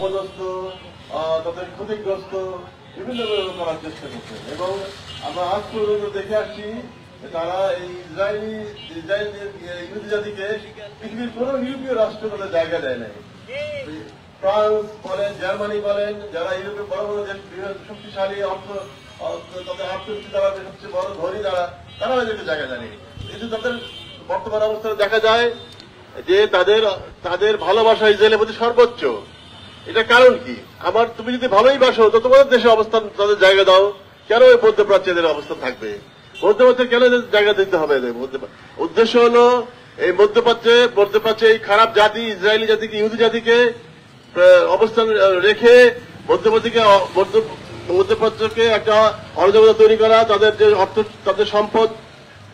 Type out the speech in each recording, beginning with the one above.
অপদস্থ, তাদের ক্ষতিগ্রস্ত বিভিন্ন করার চেষ্টা করছে। এবং আমরা আজ পর্যন্ত দেখে আসছি তারা এই ইহুদি জাতিকে পৃথিবীর কোন ইউরোপীয় রাষ্ট্র তাদের জায়গা দেয় নাই। ফ্রান্স বলেন, জার্মানি বলেন, যারা ইউরোপের বড় বড় দেশ, শক্তিশালী তাদের অর্থনীতি দ্বারা সবচেয়ে বড় ধনী যারা, তারা এদেরকে জায়গা দেয়নি। কিন্তু তাদের বর্তমান অবস্থায় দেখা যায় যে তাদের ভালোবাসা ইসরায়েলের প্রতি সর্বোচ্চ। এটা কারণ কি? তুমি যদি ভালোই বাসো তো তোমাদের দেশে অবস্থান তাদের জায়গা দাও। কেন ওই মধ্যপ্রাচ্যে এদের অবস্থান থাকবে? মধ্যপ্রাচ্যে কেন এদের জায়গা দিতে হবে? উদ্দেশ্য হলো এই মধ্যপ্রাচ্যে এই খারাপ জাতি, ইসরায়েলি জাতিকে, ইহুদি জাতিকে অবস্থান রেখে মধ্যপ্রাচ্যকে একটা অরাজকতা তৈরি করা, তাদের যে অর্থ, তাদের সম্পদ,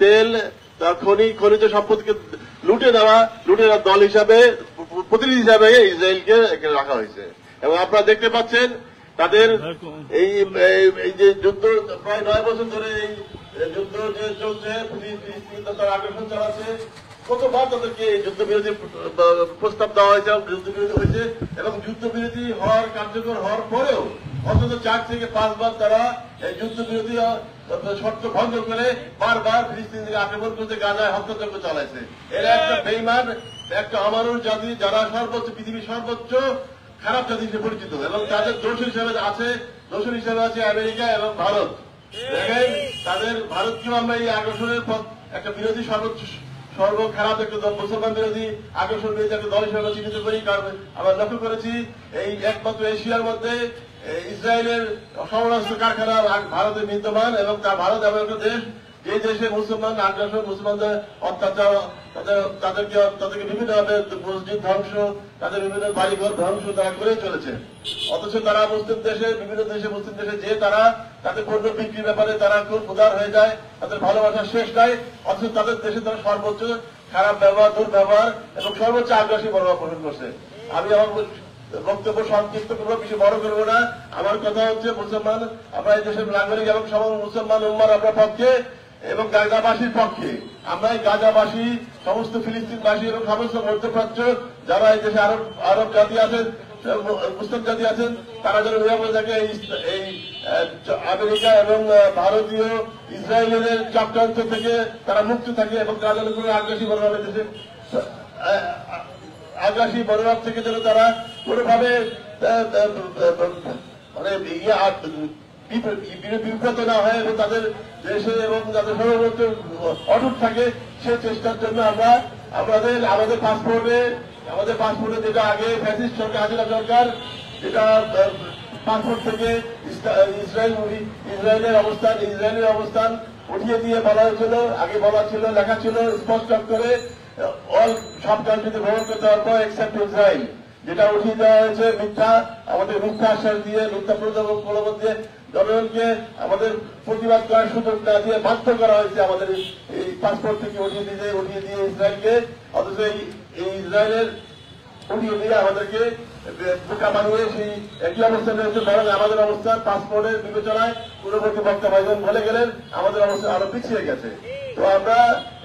তেল, খনিজ সম্পদকে লুটে দেওয়ার দল হিসাবে, প্রতিনিধি হিসাবে ইসরায়েলকে রাখা হয়েছে। এবং আপনারা দেখতে পাচ্ছেন তাদের এই যে যুদ্ধ প্রায় 9 বছর ধরে এই যুদ্ধ যে চলছে, তারা আগ্রাসন চালাচ্ছে। কতবার তাদেরকে যুদ্ধবিরতি প্রস্তাব দেওয়া হয়েছে, যুদ্ধবিরতি হয়েছে, এবং যুদ্ধবিরতি কার্যকর হওয়ার পরেও অন্তত 4 থেকে 5 বার তারা এই যুদ্ধবিরতি শর্ত ভঙ্গ করে বারবার ফিলিস্তিন থেকে আক্রমণ করতে গাজায় হত্যাযজ্ঞ চালাইছে। এরা একটা বেইমান, একটা অমানুষ জাতি, যারা পৃথিবীর সর্বোচ্চ খারাপ জাতি হিসেবে পরিচিত। এবং তাদের দোষর হিসেবে আছে আমেরিকা এবং ভারত। দেখেন ভারতকেও আমরা এই আগ্রাসনের পথ একটা বিরোধী খারাপ একটা মুসলমান বিরোধী, আগ্রাসন বিরোধী একটা দল হিসেবে চিহ্নিত করি। কারণ আমরা লক্ষ্য করেছি এই একমাত্র এশিয়ার মধ্যে ইসরায়েলের সমরাস্ত্র কারখানা ভারতে বিদ্যমান, এবং ভারত এমন একটা দেশ যে দেশে মুসলমান আগ্রাসন, মুসলমানদের অত্যাচার, তাদেরকে বিভিন্নভাবে মসজিদ ধ্বংস, তাদের বিভিন্ন বাড়িঘর ধ্বংস তারা করে চলেছে। অথচ তারা বিভিন্ন মুসলিম দেশে যে তারা তাদের পণ্য বিক্রির ব্যাপারে তারা খুব উদার হয়ে যায়, তাদের ভালোবাসার শেষ নাই। অথচ তাদের দেশে তারা সর্বোচ্চ খারাপ ব্যবহার, দুর্ব্যবহার এবং সর্বোচ্চ আগ্রাসী মনোভাব পোষণ করছে। আমি আমার বক্তব্য সংক্ষিপ্ত করবো, বেশি বড় করবো না। আমার কথা হচ্ছে, মুসলমান, আমরা এই দেশের নাগরিক এবং সব মুসলমান উম্মার আমরা পক্ষে এবং গাজাবাসীর পক্ষে। আমরা এই গাজাবাসী, সমস্ত ফিলিস্তিনবাসী এবং সমস্ত মধ্যপ্রাচ্য যারা এই দেশে আরব জাতি আছেন, মুসলিম জাতি আছেন, তারা যেন নিরাপদে থাকে এই আমেরিকা এবং ভারতীয় ইসরায়েলের চক্রান্ত থেকে তারা মুক্ত থাকে, এবং তারা যেন কোনো আগ্রাসী মনোভাবের দেশে আগ্রাসী মনোভাব থেকে যেন তারা কোনোভাবে মানে বিব্রত না হয় এবং তাদের দেশে এবং তাদের সর্বত্র অটুট থাকে, সেই চেষ্টার জন্য আমরা আমাদের পাসপোর্টে যেটা আগে ফ্যাসিস্ট সরকার, হাসিনা সরকার, যেটা পাসপোর্ট থেকে ইসরায়েলের অবস্থান উঠিয়ে দিয়ে বলা হয়েছিল, আগে বলা ছিল, লেখা ছিল স্পষ্ট করে, সব কান্ট্রিতে ভ্রমণ করতে পারবো এক্সেপ্ট ইসরায়েল, যেটা উঠিয়ে দেওয়া হয়েছে আমাদের মিথ্যা আশ্বাস দিয়ে, মিথ্যা প্রলোভন দিয়ে জনগণকে আমাদের প্রতিবাদ করার সুযোগ না দিয়ে বাধ্য করা হয়েছে আমাদের এই পাসপোর্ট থেকে উঠিয়ে দিয়ে ইসরায়েলকে। অথচ এই ইসরায়েলের উঠিয়ে দিয়ে আমাদেরকে বোকা বানিয়ে সেই একই অবস্থান রয়েছে। বরং আমাদের অবস্থান পাসপোর্টের বিবেচনায় পূর্ববর্তী বক্তা ভাইজন বলে গেলেন, আমাদের অবস্থা আরো পিছিয়ে গেছে। তো আমরা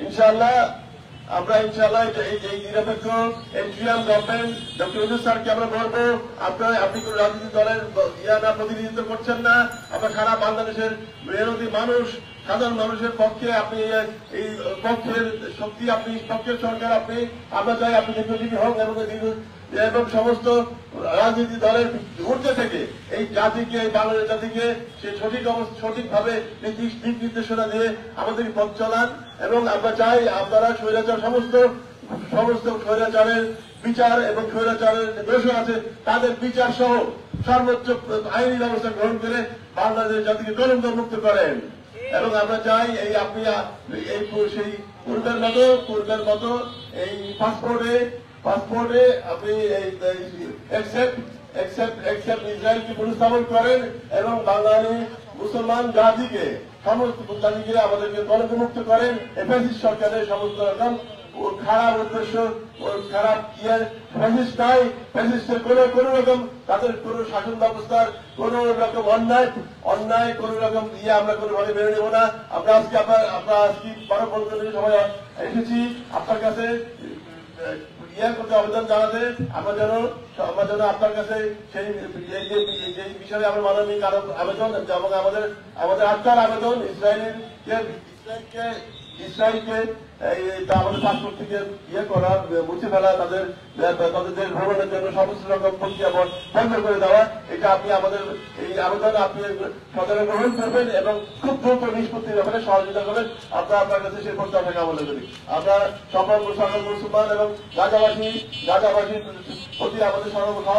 ইনশাআল্লাহ এই নিরপেক্ষ এন্ট্রিয়াম গভর্নমেন্ট ডক্টর ইউনূস স্যারকে আমরা বলবো, আপনি কোন রাজনীতি দলের প্রতিনিধিত্ব করছেন না। আমরা সারা বাংলাদেশের মেহনতি মানুষ, সাধারণ মানুষের পক্ষে আপনি এই পক্ষের শক্তি, আপনি পক্ষের সরকার, আমরা চাই আপনি দীর্ঘজীবী হোক এবং সমস্ত রাজনীতি দলের ঊর্ধ্বে থেকে এই জাতিকে, এই বাংলাদেশ জাতিকে সে সঠিকভাবে দিক নির্দেশনা দিয়ে আমাদের পথ চলান। এবং আমরা চাই আপনারা সমস্ত স্বৈরাচারের বিচার এবং স্বৈরাচারের দোষ আছে তাদের বিচার সহ সর্বোচ্চ আইনি ব্যবস্থা গ্রহণ করে বাংলাদেশ জাতিকে তদন্ত মুক্ত করেন। এবং আমরা চাই আপনি সেই পূর্বের মতো এই পাসপোর্টে আপনি ইসরায়েলকে পুনঃস্থাপন করেন এবং বাঙালি মুসলমান জাতিকে, সমস্ত জাতিকে আমাদেরকে কলঙ্কমুক্ত করেন। ফ্যাসিস্ট সরকারের সমস্ত রকম খারাপ উদ্দেশ্য, খারাপ ফ্যাসিস্ট নাই, ফ্যাসিস্টের কোন রকম তাদের কোন শাসন ব্যবস্থার কোন রকম অন্যায় কোন রকম আমরা কোনোভাবে মেনে নেব না। আমরা আজকে বারো পর্যন্ত সবাই এসেছি আপনার কাছে করতে আবেদন জানাতে, আমরা যেন আমার জন্য আপনার কাছে সেই যে বিষয়ে আমার মানবিক আবেদন এবং আমাদের আত্মার আবেদন ইসরায়েলকে আমাদের পাসপোর্ট থেকে করা মুছে ফেলা তাদের দেশ ভ্রমণের জন্য সমস্ত রকম প্রক্রিয়া বন্ধ করে দেওয়া, এটা আপনি আমাদের এই আবেদন আপনি সদরে গ্রহণ করবেন এবং খুব দ্রুত নিষ্পত্তির ব্যাপারে সহযোগিতা করবেন। আপনার কাছে সেই প্রত্যাশা কামনা করি। আমরা সকল মুসলমান এবং গাজাবাসীর প্রতি আমাদের সর্ব